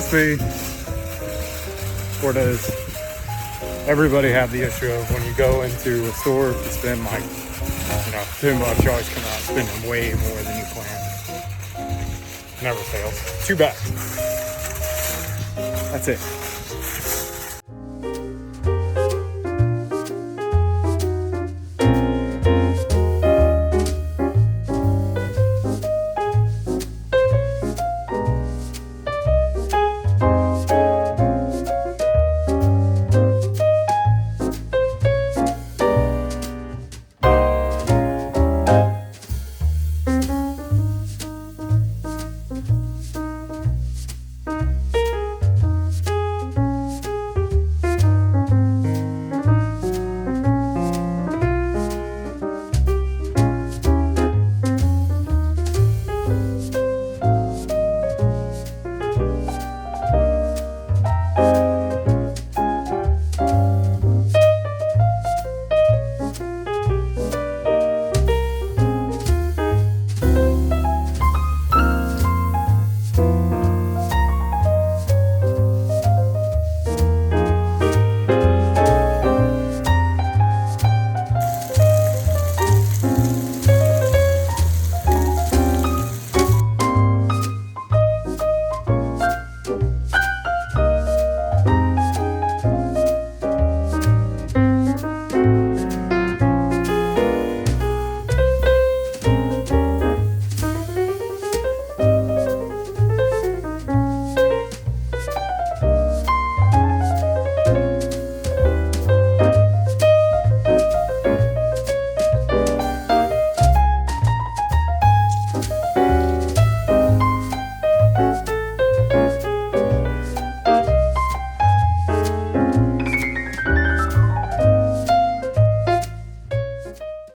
just me, or does everybody have the issue of when you go into a store to spend like, $10, you always come out spending way more than you planned? Never fails. Too bad. That's it.